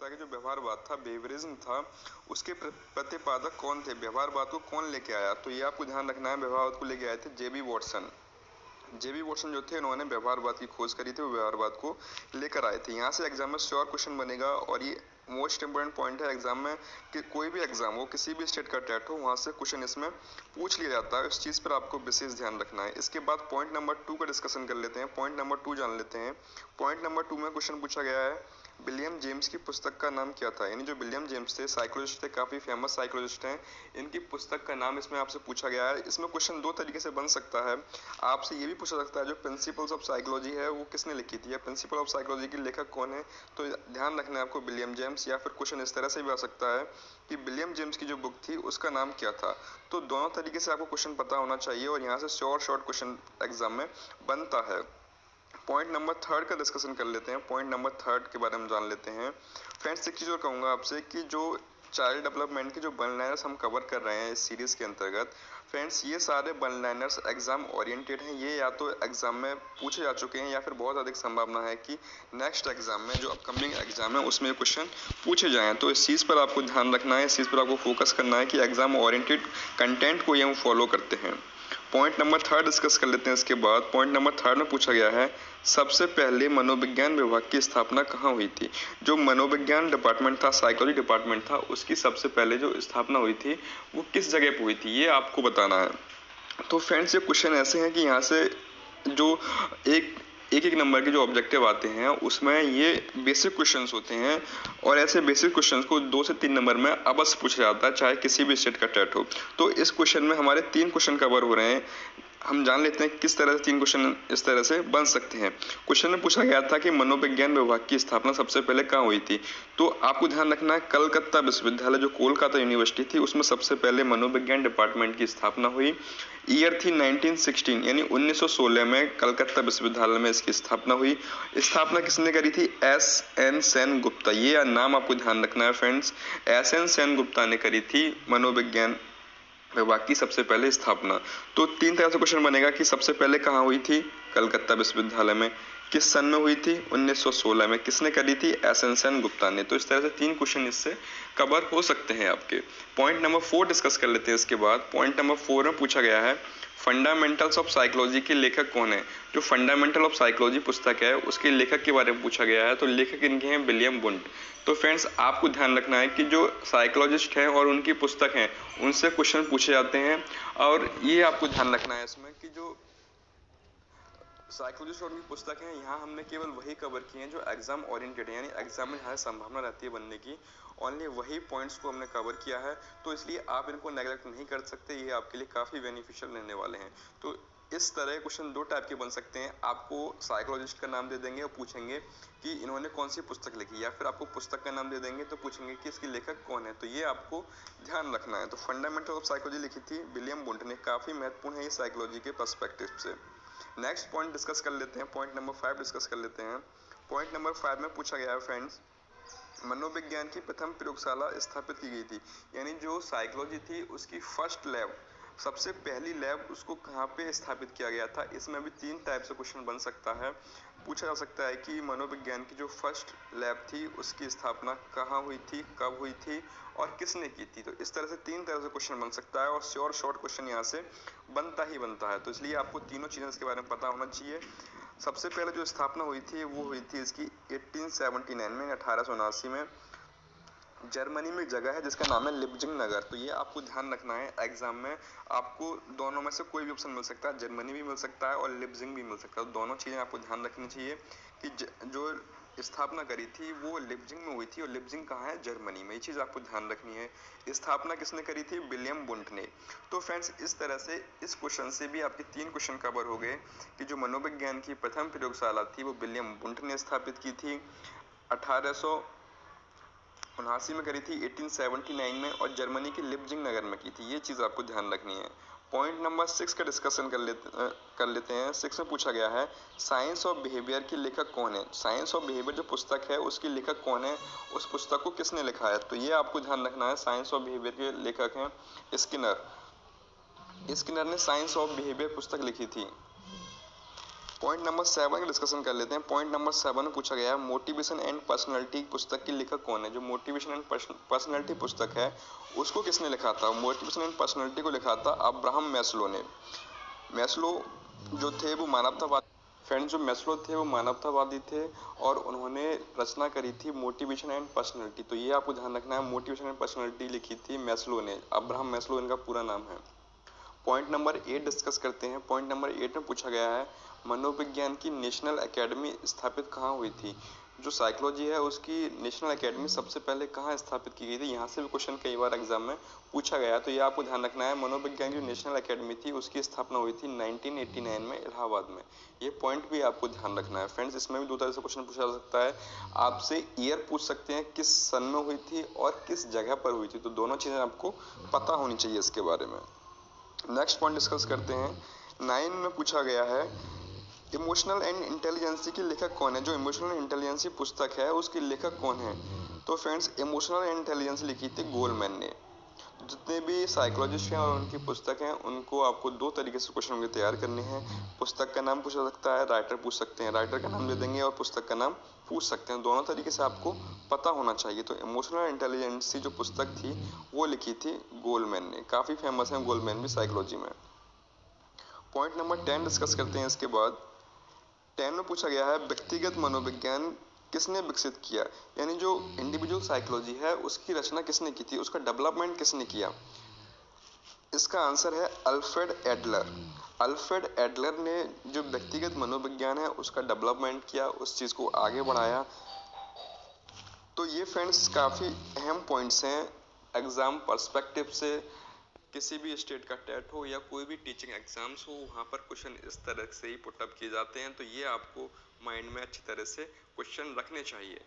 कि जो व्यवहारवाद था, बिहेवियरिज्म था, उसके प्रतिपादक कौन थे, व्यवहारवाद को कौन लेके आया? तो ये आपको ध्यान रखना है, व्यवहारवाद को लेके आए थे जेबी वॉटसन। जेबी वॉटसन जो थे, इन्होंने व्यवहारवाद की खोज करी थी, वो व्यवहारवाद को लेकर आए थे। यहाँ से एग्जाम में श्योर क्वेश्चन बनेगा और ये मोस्ट इंपोर्टेंट पॉइंट है एग्जाम में कि कोई भी एग्जाम हो, किसी भी स्टेट का टेट हो, वहाँ से क्वेश्चन इसमें पूछ लिया जाता है। इस चीज़ पर आपको विशेष ध्यान रखना है। इसके बाद पॉइंट नंबर 2 का डिस्कशन कर लेते हैं। पॉइंट नंबर 2 जान लेते हैं। पॉइंट नंबर 2 में क्वेश्चन पूछा गया है, विलियम जेम्स की पुस्तक का नाम क्या था? यानी जो विलियम जेम्स थे, साइकोलॉजिस्ट थे, काफी फेमस साइकोलॉजिस्ट हैं, इनकी पुस्तक का नाम इसमें आपसे पूछा गया है। इसमें क्वेश्चन दो तरीके से बन सकता है। आपसे ये भी पूछा सकता है, जो प्रिंसिपल्स ऑफ साइकोलॉजी है वो किसने लिखी थी, या प्रिंसिपल ऑफ साइकोलॉजी के लेखक कौन है? तो ध्यान रखना है आपको, विलियम जेम्स। या फिर क्वेश्चन इस तरह से भी आ सकता है कि विलियम जेम्स की जो बुक थी उसका नाम क्या था? तो दोनों तरीके से आपको क्वेश्चन पता होना चाहिए और यहाँ से शॉर्ट क्वेश्चन एग्जाम में बनता है। पॉइंट नंबर 3 का डिस्कशन कर लेते हैं। पॉइंट नंबर 3 के बारे में जान लेते हैं। फ्रेंड्स, एक चीज़ और कहूँगा आपसे कि जो चाइल्ड डेवलपमेंट के जो वन लाइनर्स हम कवर कर रहे हैं इस सीरीज के अंतर्गत, फ्रेंड्स ये सारे वन लाइनर्स एग्जाम ओरिएंटेड हैं। ये या तो एग्जाम में पूछे जा चुके हैं या फिर बहुत अधिक संभावना है कि नेक्स्ट एग्जाम में, जो अपकमिंग एग्जाम है, उसमें क्वेश्चन पूछे जाएं। तो इस चीज़ पर आपको ध्यान रखना है, इस चीज़ पर आपको फोकस करना है कि एग्जाम ओरिएंटेड कंटेंट को ये हम फॉलो करते हैं। पॉइंट नंबर 3 डिस्कस कर लेते हैं। इसके बाद पॉइंट नंबर 3 में पूछा गया है, सबसे पहले मनोविज्ञान विभाग की स्थापना कहाँ हुई थी? जो मनोविज्ञान डिपार्टमेंट था, साइकोलॉजी डिपार्टमेंट था, उसकी सबसे पहले जो स्थापना हुई थी वो किस जगह पे हुई थी, ये आपको बताना है। तो फ्रेंड्स, ये क्वेश्चन ऐसे हैं कि यहाँ से जो एक नंबर के जो ऑब्जेक्टिव आते हैं उसमें ये बेसिक क्वेश्चंस होते हैं और ऐसे बेसिक क्वेश्चंस को 2 से 3 नंबर में अवश्य पूछा जाता है, चाहे किसी भी स्टेट का टेट हो। तो इस क्वेश्चन में हमारे 3 क्वेश्चन कवर हो रहे हैं। हम जान लेते हैं किस तरह से 3 क्वेश्चन इस तरह से बन सकते हैं। क्वेश्चन में पूछा गया था कि मनोविज्ञान विभाग की स्थापना सबसे पहले कहाँ हुई थी? तो आपको ध्यान रखना है, कलकत्ता विश्वविद्यालय जो कोलकाता यूनिवर्सिटी थी, उसमें सबसे पहले मनोविज्ञान डिपार्टमेंट की स्थापना हुई। ईयर थी 1916, यानी 1916 में कलकत्ता विश्वविद्यालय में इसकी स्थापना हुई। स्थापना किसने करी थी? एस.एन. सेन गुप्ता। ये नाम आपको ध्यान रखना है फ्रेंड्स, एस.एन. सेन गुप्ता ने करी थी मनोविज्ञान विभाग की सबसे पहले स्थापना। तो 3 तरह से क्वेश्चन बनेगा कि सबसे पहले कहाँ हुई थी? कलकत्ता विश्वविद्यालय में। किस सन में हुई थी? 1916 में। किसने करी थी? एस.एन. सेन गुप्ता ने। तो इस तरह से 3 क्वेश्चन इससे कवर हो सकते हैं आपके। पॉइंट नंबर 4 डिस्कस कर लेते हैं। इसके बाद पॉइंट नंबर 4 में पूछा गया है, फंडामेंटल्स ऑफ साइकोलॉजी के लेखक कौन है? जो फंडामेंटल ऑफ साइकोलॉजी पुस्तक है उसके लेखक के बारे में पूछा गया है। तो लेखक इनके हैं विलियम वुंट। तो फ्रेंड्स, आपको ध्यान रखना है कि जो साइकोलॉजिस्ट हैं और उनकी पुस्तक हैं उनसे क्वेश्चन पूछे जाते हैं। और ये आपको ध्यान रखना है इसमें कि जो साइकोलॉजिस्ट और उनकी पुस्तक है, यहाँ हमने केवल वही कवर किए हैं जो एग्जाम ओरिएंटेड है, यानी एग्जाम में ज़्यादा संभावना रहती है बनने की। ओनली वही पॉइंट्स को हमने कवर किया है, तो इसलिए आप इनको नेगलेक्ट नहीं कर सकते। ये आपके लिए काफ़ी बेनिफिशियल रहने वाले हैं। तो इस तरह क्वेश्चन 2 टाइप के बन सकते हैं। आपको साइकोलॉजिस्ट का नाम दे देंगे और पूछेंगे कि इन्होंने कौन सी पुस्तक लिखी, या फिर आपको पुस्तक का नाम दे देंगे तो पूछेंगे कि इसके लेखक कौन है। तो ये आपको ध्यान रखना है। तो फंडामेंटल ऑफ साइकोलॉजी लिखी थी विलियम वुंट ने, काफ़ी महत्वपूर्ण है ये साइकोलॉजी के पर्सपेक्टिव से। नेक्स्ट पॉइंट डिस्कस कर लेते हैं। पॉइंट नंबर 5 डिस्कस कर लेते हैं। पॉइंट नंबर 5 में पूछा गया है फ्रेंड्स, मनोविज्ञान की प्रथम प्रयोगशाला स्थापित की गई थी। यानी जो साइकोलॉजी थी उसकी फर्स्ट लैब, सबसे पहली लैब, उसको कहाँ पे स्थापित किया गया था? इसमें भी 3 टाइप से क्वेश्चन बन सकता है। पूछा जा सकता है कि मनोविज्ञान की जो फर्स्ट लैब थी उसकी स्थापना कहाँ हुई थी, कब हुई थी और किसने की थी? तो इस तरह से 3 तरह से क्वेश्चन बन सकता है और शॉर्ट क्वेश्चन यहाँ से बनता ही बनता है। तो इसलिए आपको तीनों चीज़ें इसके बारे में पता होना चाहिए। सबसे पहले जो स्थापना हुई थी वो हुई थी इसकी 1879 में, 1879 में। जर्मनी में एक जगह है जिसका नाम है लिप्जिंग नगर। तो ये आपको ध्यान रखना है, एग्जाम में आपको दोनों में से कोई भी ऑप्शन मिल सकता है, जर्मनी भी मिल सकता है और लिप्जिंग भी मिल सकता है। तो दोनों चीज़ें आपको ध्यान रखनी चाहिए कि जो स्थापना करी थी वो लिप्जिंग में हुई थी और लिप्जिंग कहाँ है? जर्मनी में। ये चीज़ आपको ध्यान रखनी है। स्थापना किसने करी थी? विलियम वुंट ने। तो फ्रेंड्स, इस तरह से इस क्वेश्चन से भी आपके 3 क्वेश्चन कवर हो गए कि जो मनोविज्ञान की प्रथम प्रयोगशाला थी वो विलियम वुंट ने स्थापित की थी, 1879 में करी थी, 1879 में, और जर्मनी के लिप्जिंग नगर में की थी। ये चीज़ आपको ध्यान रखनी है। पॉइंट नंबर 6 का डिस्कशन कर लेते हैं। 6 में पूछा गया है, साइंस ऑफ बिहेवियर के लेखक कौन है? साइंस ऑफ बिहेवियर जो पुस्तक है उसके लेखक कौन है? उस पुस्तक को किसने लिखा है? तो ये आपको ध्यान रखना है। साइंस ऑफ बिहेवियर के लेखक हैं स्किनर। स्किनर ने साइंस ऑफ बिहेवियर पुस्तक लिखी थी। पॉइंट नंबर 7 का डिस्कशन कर लेते हैं। पॉइंट नंबर 7 में पूछा गया है मोटिवेशन एंड पर्सनैलिटी पुस्तक की लेखक कौन है। जो मोटिवेशन एंड पर्सनैलिटी पुस्तक है उसको किसने लिखा था। मोटिवेशन एंड पर्सनैलिटी को लिखा था अब्राहम मैस्लो ने। मैस्लो जो थे वो मानवतावादी फ्रेंड्स, जो मैस्लो थे वो मानवतावादी थे और उन्होंने रचना करी थी मोटिवेशन एंड पर्सनैलिटी। तो ये आपको ध्यान रखना है, मोटिवेशन एंड पर्सनैलिटी लिखी थी मैस्लो ने। अब्राहम मैस्लो इनका पूरा नाम है। पॉइंट नंबर 8 डिस्कस करते हैं। पॉइंट नंबर 8 में पूछा गया है मनोविज्ञान की नेशनल एकेडमी स्थापित कहाँ हुई थी। जो साइकोलॉजी है उसकी नेशनल एकेडमी सबसे पहले कहाँ स्थापित की गई थी। यहाँ से भी क्वेश्चन कई बार एग्जाम में पूछा गया है, तो ये आपको ध्यान रखना है। मनोविज्ञान की नेशनल एकेडमी थी उसकी स्थापना हुई थी 1989 में इलाहाबाद में। ये पॉइंट भी आपको ध्यान रखना है फ्रेंड्स। इसमें भी दो तरह से क्वेश्चन पूछा जा सकता है। आपसे ईयर पूछ सकते हैं किस सन में हुई थी और किस जगह पर हुई थी, तो दोनों चीजें आपको पता होनी चाहिए इसके बारे में। नेक्स्ट पॉइंट डिस्कस करते हैं। 9 में पूछा गया है इमोशनल एंड इंटेलिजेंसी की लेखक कौन है। जो इमोशनल इंटेलिजेंसी पुस्तक है उसकी लेखक कौन है। तो फ्रेंड्स इमोशनल एंड इंटेलिजेंसी लिखी थी गोलमैन ने। जितने भी साइकोलॉजिस्ट हैं और उनकी पुस्तक हैं उनको आपको दो तरीके से क्वेश्चन होंगे तैयार करने हैं। पुस्तक का नाम पूछा सकता है, राइटर पूछ सकते हैं, राइटर का नाम दे देंगे और पुस्तक का नाम पूछ सकते हैं। दोनों तरीके से आपको पता होना चाहिए। तो इमोशनल इंटेलिजेंसी जो पुस्तक थी वो लिखी थी गोलमैन ने। काफी फेमस है गोलमैन भी साइकोलॉजी में। पॉइंट नंबर 10 डिस्कस करते हैं इसके बाद। 10 में पूछा गया है व्यक्तिगत मनोविज्ञान किसने विकसित किया। यानी जो इंडिविजुअल साइकोलॉजी है उसकी रचना किसने की थी, उसका डेवलपमेंट किसने किया। इसका आंसर है अल्फ्रेड एडलर। अल्फ्रेड एडलर ने जो व्यक्तिगत मनोविज्ञान है उसका डेवलपमेंट किया, उस चीज को आगे बढ़ाया। तो ये फ्रेंड्स काफी अहम पॉइंट्स हैं एग्जाम पर्सपेक्टिव से। किसी भी स्टेट का टेट हो या कोई भी टीचिंग एग्जाम्स हो वहाँ पर क्वेश्चन इस तरह से ही पुटअप किए जाते हैं। तो ये आपको माइंड में अच्छी तरह से क्वेश्चन रखने चाहिए।